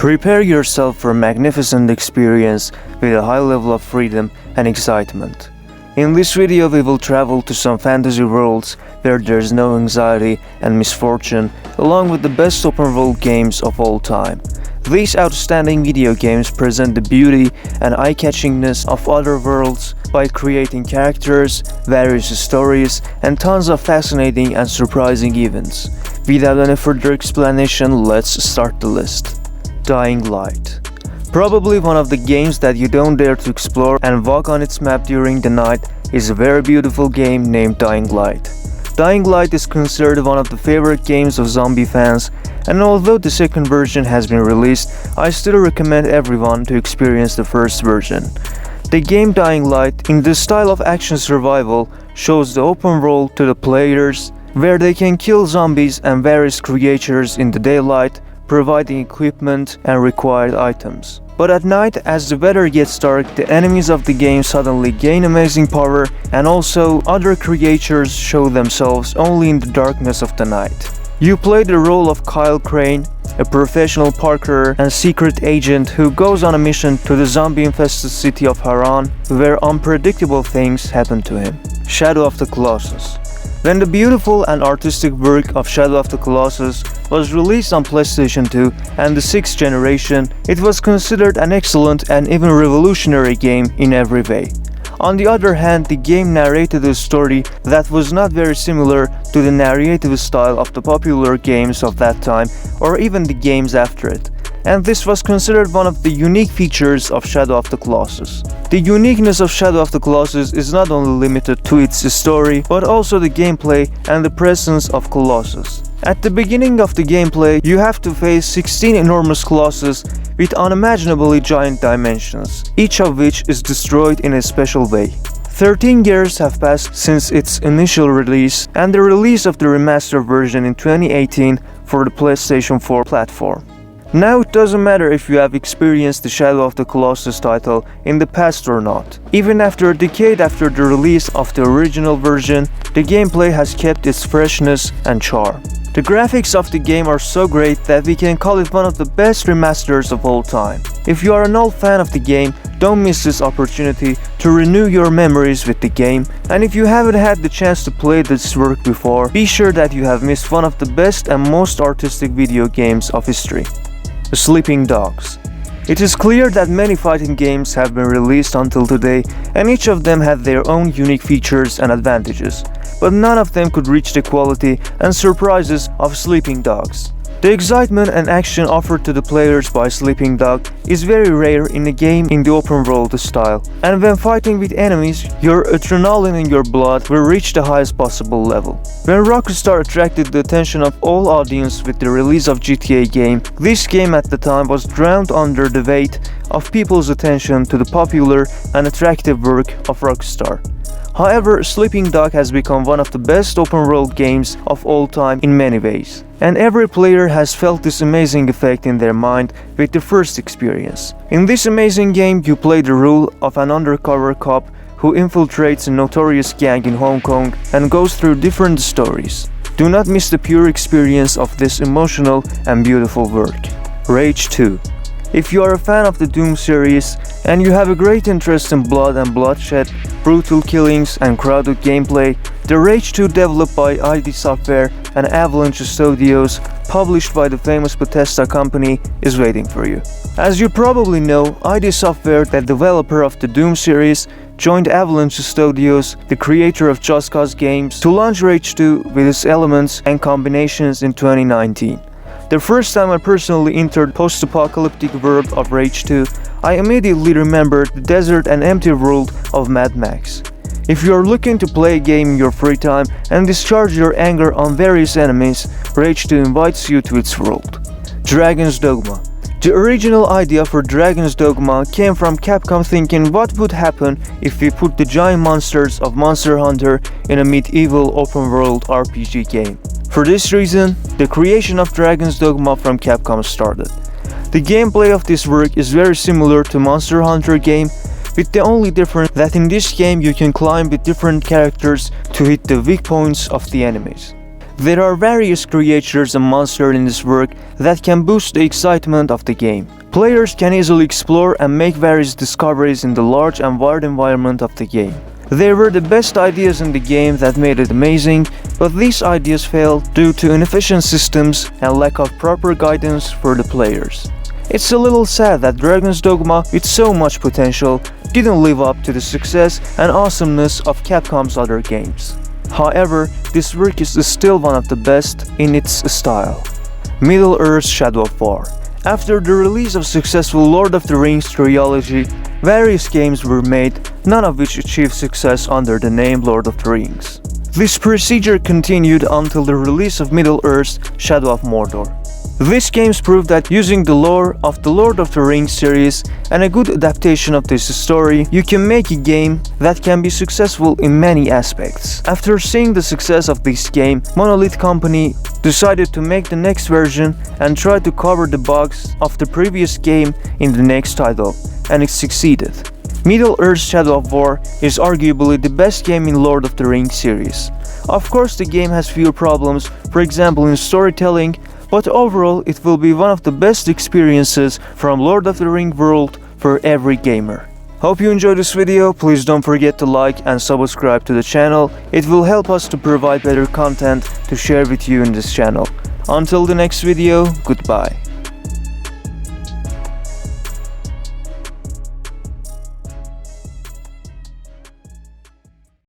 Prepare yourself for a magnificent experience with a high level of freedom and excitement. In this video we will travel to some fantasy worlds where there's no anxiety and misfortune, along with the best open world games of all time. These outstanding video games present the beauty and eye-catchingness of other worlds by creating characters, various stories, and tons of fascinating and surprising events. Without any further explanation, let's start the list. Dying Light. Probably one of the games that you don't dare to explore and walk on its map during the night is a very beautiful game named Dying Light. Dying Light is considered one of the favorite games of zombie fans, and although the second version has been released, I still recommend everyone to experience the first version. The game Dying Light, in the style of action survival, shows the open world to the players, where they can kill zombies and various creatures in the daylight, providing equipment and required items. But at night, as the weather gets dark, the enemies of the game suddenly gain amazing power, and also other creatures show themselves only in the darkness of the night. You play the role of Kyle Crane, a professional parkour and secret agent who goes on a mission to the zombie-infested city of Haran, where unpredictable things happen to him. Shadow of the Colossus. When the beautiful and artistic work of Shadow of the Colossus was released on PlayStation 2 and the 6th generation, it was considered an excellent and even revolutionary game in every way. On the other hand, the game narrated a story that was not very similar to the narrative style of the popular games of that time or even the games after it. And this was considered one of the unique features of Shadow of the Colossus. The uniqueness of Shadow of the Colossus is not only limited to its story, but also the gameplay and the presence of Colossus. At the beginning of the gameplay, you have to face 16 enormous Colossus with unimaginably giant dimensions, each of which is destroyed in a special way. 13 years have passed since its initial release and the release of the remastered version in 2018 for the PlayStation 4 platform. Now it doesn't matter if you have experienced the Shadow of the Colossus title in the past or not. Even after a decade after the release of the original version, the gameplay has kept its freshness and charm. The graphics of the game are so great that we can call it one of the best remasters of all time. If you are an old fan of the game, don't miss this opportunity to renew your memories with the game, and if you haven't had the chance to play this work before, be sure that you have missed one of the best and most artistic video games of history. Sleeping Dogs. It is clear that many fighting games have been released until today, and each of them had their own unique features and advantages, but none of them could reach the quality and surprises of Sleeping Dogs. The excitement and action offered to the players by Sleeping Dog is very rare in a game in the open world style, and when fighting with enemies, your adrenaline in your blood will reach the highest possible level. When Rockstar attracted the attention of all audience with the release of GTA game, this game at the time was drowned under the weight of people's attention to the popular and attractive work of Rockstar. However, Sleeping Dog has become one of the best open-world games of all time in many ways, and every player has felt this amazing effect in their mind with the first experience. In this amazing game, you play the role of an undercover cop who infiltrates a notorious gang in Hong Kong and goes through different stories. Do not miss the pure experience of this emotional and beautiful work. Rage 2. If you are a fan of the Doom series and you have a great interest in blood and bloodshed, brutal killings and crowded gameplay, the Rage 2 developed by ID Software and Avalanche Studios, published by the famous Bethesda company, is waiting for you. As you probably know, ID Software, the developer of the Doom series, joined Avalanche Studios, the creator of Just Cause games, to launch Rage 2 with its elements and combinations in 2019. The first time I personally entered the post-apocalyptic world of Rage 2, I immediately remembered the desert and empty world of Mad Max. If you are looking to play a game in your free time and discharge your anger on various enemies, Rage 2 invites you to its world. Dragon's Dogma. The original idea for Dragon's Dogma came from Capcom thinking what would happen if we put the giant monsters of Monster Hunter in a medieval open-world RPG game. For this reason, the creation of Dragon's Dogma from Capcom started. The gameplay of this work is very similar to Monster Hunter game, with the only difference that in this game you can climb with different characters to hit the weak points of the enemies. There are various creatures and monsters in this work that can boost the excitement of the game. Players can easily explore and make various discoveries in the large and wide environment of the game. There were the best ideas in the game that made it amazing, but these ideas failed due to inefficient systems and lack of proper guidance for the players. It's a little sad that Dragon's Dogma, with so much potential, didn't live up to the success and awesomeness of Capcom's other games. However, this work is still one of the best in its style. Middle-earth: Shadow of War. After the release of successful Lord of the Rings trilogy, various games were made, none of which achieved success under the name Lord of the Rings. This procedure continued until the release of Middle-earth: Shadow of Mordor. These games proved that using the lore of the Lord of the Rings series and a good adaptation of this story, you can make a game that can be successful in many aspects. After seeing the success of this game, Monolith Company decided to make the next version and try to cover the bugs of the previous game in the next title, and it succeeded. Middle-earth: Shadow of War is arguably the best game in Lord of the Rings series. Of course, the game has few problems, for example in storytelling, but overall it will be one of the best experiences from Lord of the Ring world for every gamer. Hope you enjoyed this video. Please don't forget to like and subscribe to the channel. It will help us to provide better content to share with you in this channel. Until the next video, goodbye.